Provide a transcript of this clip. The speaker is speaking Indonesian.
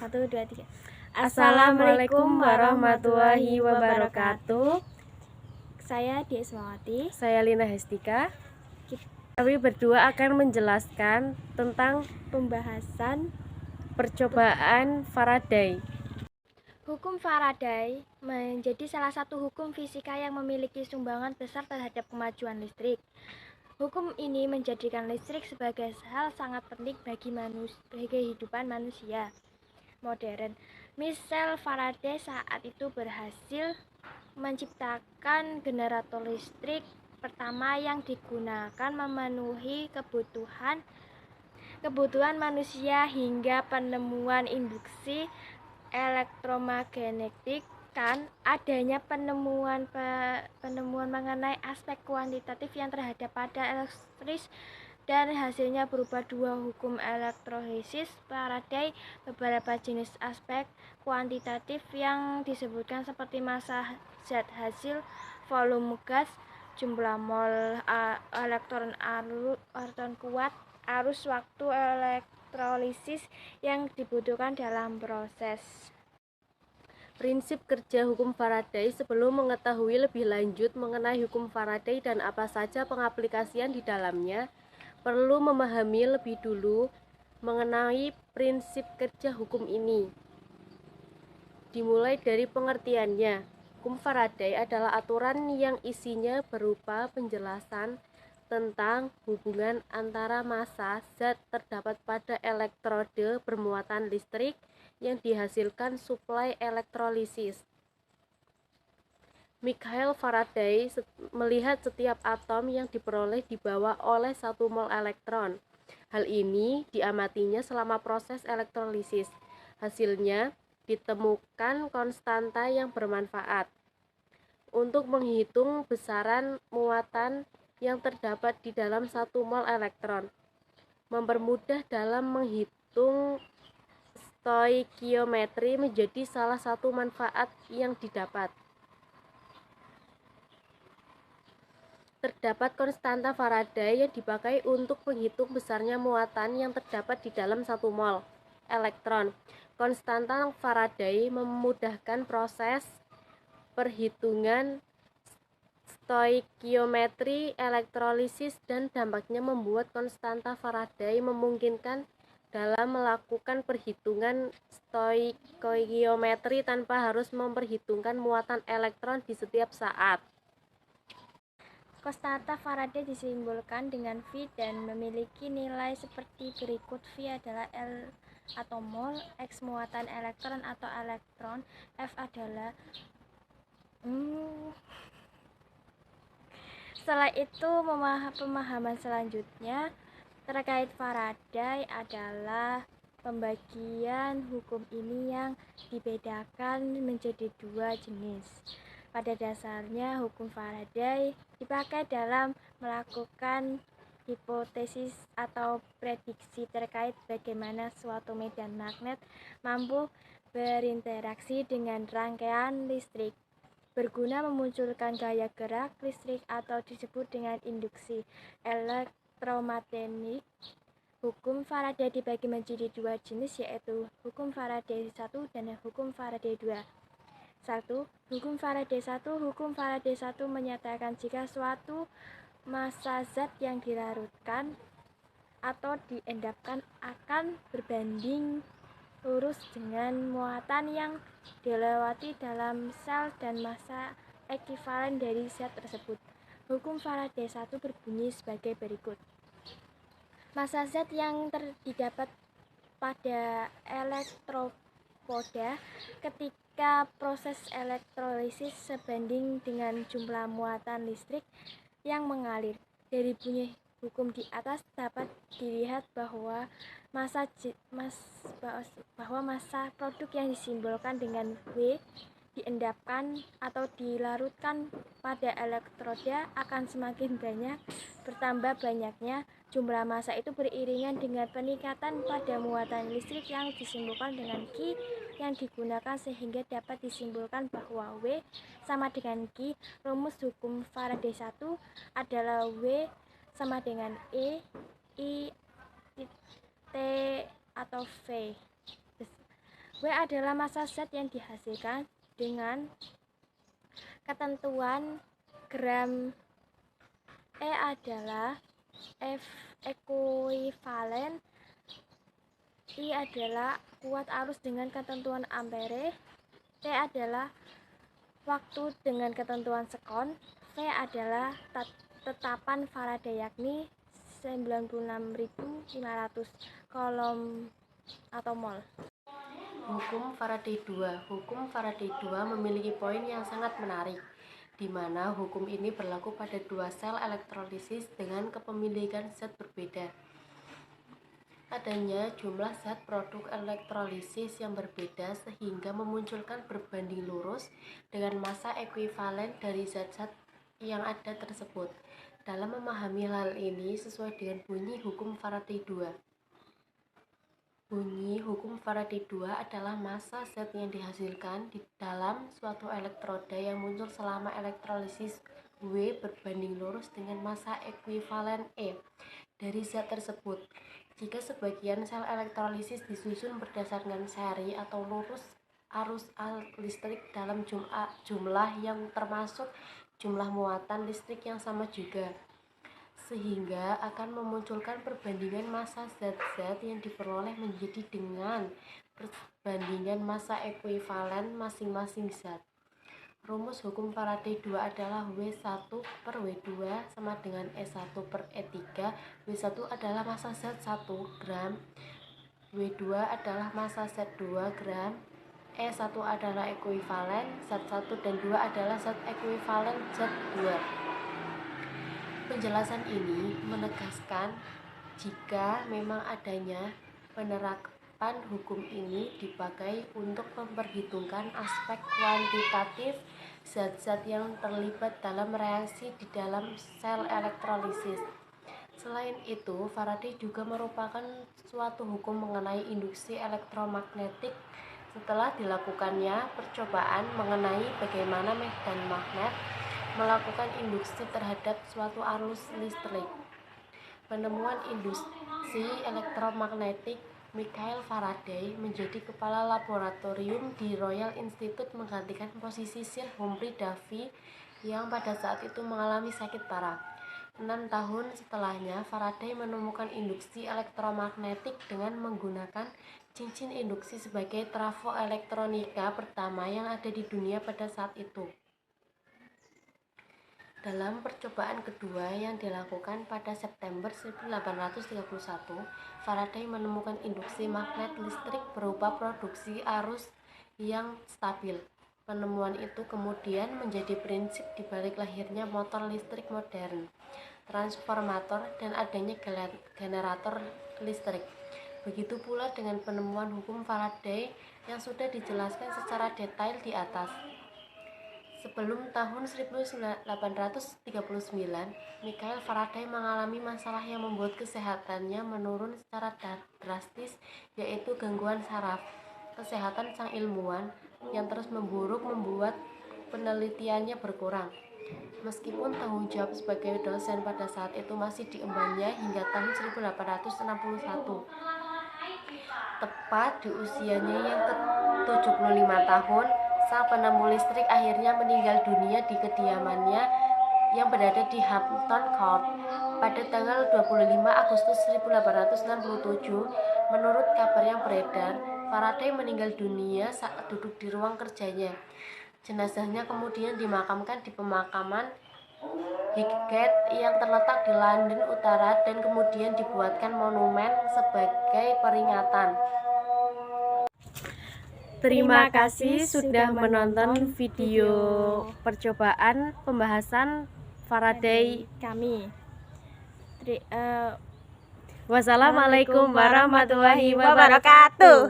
1, 2, 3. Assalamualaikum warahmatullahi wabarakatuh. Saya Diesmawati. Saya Lina Hestika. Kami berdua akan menjelaskan tentang pembahasan percobaan Faraday. Hukum Faraday menjadi salah satu hukum fisika yang memiliki sumbangan besar terhadap kemajuan listrik. Hukum ini menjadikan listrik sebagai hal sangat penting bagi kehidupan manusia modern. Michel Faraday saat itu berhasil menciptakan generator listrik pertama yang digunakan memenuhi kebutuhan manusia hingga penemuan induksi elektromagnetik. Adanya penemuan mengenai aspek kuantitatif yang terhadap pada elektris dan hasilnya berupa dua hukum elektrolisis Faraday. Beberapa jenis aspek kuantitatif yang disebutkan seperti massa zat hasil, volume gas, jumlah mol elektron kuat, arus waktu elektrolisis yang dibutuhkan dalam proses. Prinsip kerja hukum Faraday. Sebelum mengetahui lebih lanjut mengenai hukum Faraday dan apa saja pengaplikasian di dalamnya, perlu memahami lebih dulu mengenai prinsip kerja hukum ini. Dimulai dari pengertiannya, hukum Faraday adalah aturan yang isinya berupa penjelasan tentang hubungan antara massa zat terdapat pada elektrode bermuatan listrik yang dihasilkan suplai elektrolisis. Michael Faraday melihat setiap atom yang diperoleh dibawa oleh 1 mol elektron. Hal ini diamatinya selama proses elektrolisis. Hasilnya ditemukan konstanta yang bermanfaat untuk menghitung besaran muatan yang terdapat di dalam 1 mol elektron. Mempermudah dalam menghitung stoikiometri menjadi salah satu manfaat yang didapat. Terdapat konstanta Faraday yang dipakai untuk menghitung besarnya muatan yang terdapat di dalam 1 mol elektron. Konstanta Faraday memudahkan proses perhitungan stoikiometri elektrolisis dan dampaknya membuat konstanta Faraday memungkinkan dalam melakukan perhitungan stoikiometri tanpa harus memperhitungkan muatan elektron di setiap saat. Konstanta Faraday disimbolkan dengan V dan memiliki nilai seperti berikut. V adalah L atau mol, X muatan elektron atau elektron, F adalah Setelah itu pemahaman selanjutnya terkait Faraday adalah pembagian hukum ini yang dibedakan menjadi dua jenis. Pada dasarnya hukum Faraday dipakai dalam melakukan hipotesis atau prediksi terkait bagaimana suatu medan magnet mampu berinteraksi dengan rangkaian listrik, berguna memunculkan gaya gerak listrik atau disebut dengan induksi elektromagnetik. Hukum Faraday dibagi menjadi dua jenis, yaitu hukum Faraday 1 dan hukum Faraday 2. 1. Hukum Faraday 1. Hukum Faraday 1 menyatakan jika suatu massa zat yang dilarutkan atau diendapkan akan berbanding lurus dengan muatan yang dilewati dalam sel dan massa ekuivalen dari zat tersebut. Hukum Faraday 1 berbunyi sebagai berikut. Massa zat yang didapat pada elektropoda ketika proses elektrolisis sebanding dengan jumlah muatan listrik yang mengalir. Dari bunyi hukum di atas dapat dilihat bahwa massa produk yang disimbolkan dengan W diendapkan atau dilarutkan pada elektroda akan semakin banyak. Bertambah banyaknya jumlah massa itu beriringan dengan peningkatan pada muatan listrik yang disimbolkan dengan Q yang digunakan, sehingga dapat disimpulkan bahwa W sama dengan Q. Rumus hukum Faraday 1 adalah W sama dengan E, I, T, atau V. W adalah massa zat yang dihasilkan dengan ketentuan gram. E adalah ekuivalen. I adalah kuat arus dengan ketentuan ampere. T adalah waktu dengan ketentuan sekon. V adalah tetapan Faraday yakni 96.500 coulomb atau mol. Hukum Faraday 2. Hukum Faraday 2 memiliki poin yang sangat menarik, di mana hukum ini berlaku pada dua sel elektrolisis dengan kepemilikan zat berbeda. Adanya jumlah zat produk elektrolisis yang berbeda sehingga memunculkan berbanding lurus dengan massa ekuivalen dari zat-zat yang ada tersebut. Dalam memahami hal ini sesuai dengan bunyi hukum Faraday 2. Bunyi hukum Faraday 2 adalah massa zat yang dihasilkan di dalam suatu elektroda yang muncul selama elektrolisis W berbanding lurus dengan massa ekuivalen E dari zat tersebut. Jika sebagian sel elektrolisis disusun berdasarkan seri atau lurus arus listrik dalam jumlah yang termasuk jumlah muatan listrik yang sama juga, sehingga akan memunculkan perbandingan massa zat-zat yang diperoleh menjadi dengan perbandingan massa ekuivalen masing-masing zat. Rumus hukum Faraday 2 adalah W1 per W2 sama dengan E1 per E3. W1 adalah massa zat 1 gram, W2 adalah massa zat 2 gram, E1 adalah ekuivalen, zat 1 dan 2 adalah zat ekuivalen zat 2. Penjelasan ini menegaskan jika memang adanya penerapan hukum ini dipakai untuk memperhitungkan aspek kuantitatif zat-zat yang terlibat dalam reaksi di dalam sel elektrolisis. Selain itu, Faraday juga merupakan suatu hukum mengenai induksi elektromagnetik setelah dilakukannya percobaan mengenai bagaimana medan magnet melakukan induksi terhadap suatu arus listrik. Penemuan induksi elektromagnetik Michael Faraday menjadi kepala laboratorium di Royal Institute menggantikan posisi Sir Humphrey Davy yang pada saat itu mengalami sakit parah. 6 tahun setelahnya, Faraday menemukan induksi elektromagnetik dengan menggunakan cincin induksi sebagai trafo elektronika pertama yang ada di dunia pada saat itu. Dalam percobaan kedua yang dilakukan pada September 1831, Faraday menemukan induksi magnet listrik berupa produksi arus yang stabil. Penemuan itu kemudian menjadi prinsip di balik lahirnya motor listrik modern, transformator, dan adanya generator listrik. Begitu pula dengan penemuan hukum Faraday yang sudah dijelaskan secara detail di atas. Sebelum tahun 1839, Michael Faraday mengalami masalah yang membuat kesehatannya menurun secara drastis, yaitu gangguan saraf. Kesehatan sang ilmuwan yang terus memburuk membuat penelitiannya berkurang. Meskipun tanggung jawab sebagai dosen pada saat itu masih diembannya hingga tahun 1861. Tepat di usianya yang ke-75 tahun, sang penemu listrik akhirnya meninggal dunia di kediamannya yang berada di Hampton Court pada tanggal 25 Agustus 1867. Menurut kabar yang beredar, Faraday meninggal dunia saat duduk di ruang kerjanya. Jenazahnya kemudian dimakamkan di pemakaman Highgate yang terletak di London Utara dan kemudian dibuatkan monumen sebagai peringatan. Terima kasih sudah menonton video percobaan pembahasan Faraday kami. Wassalamualaikum warahmatullahi wabarakatuh.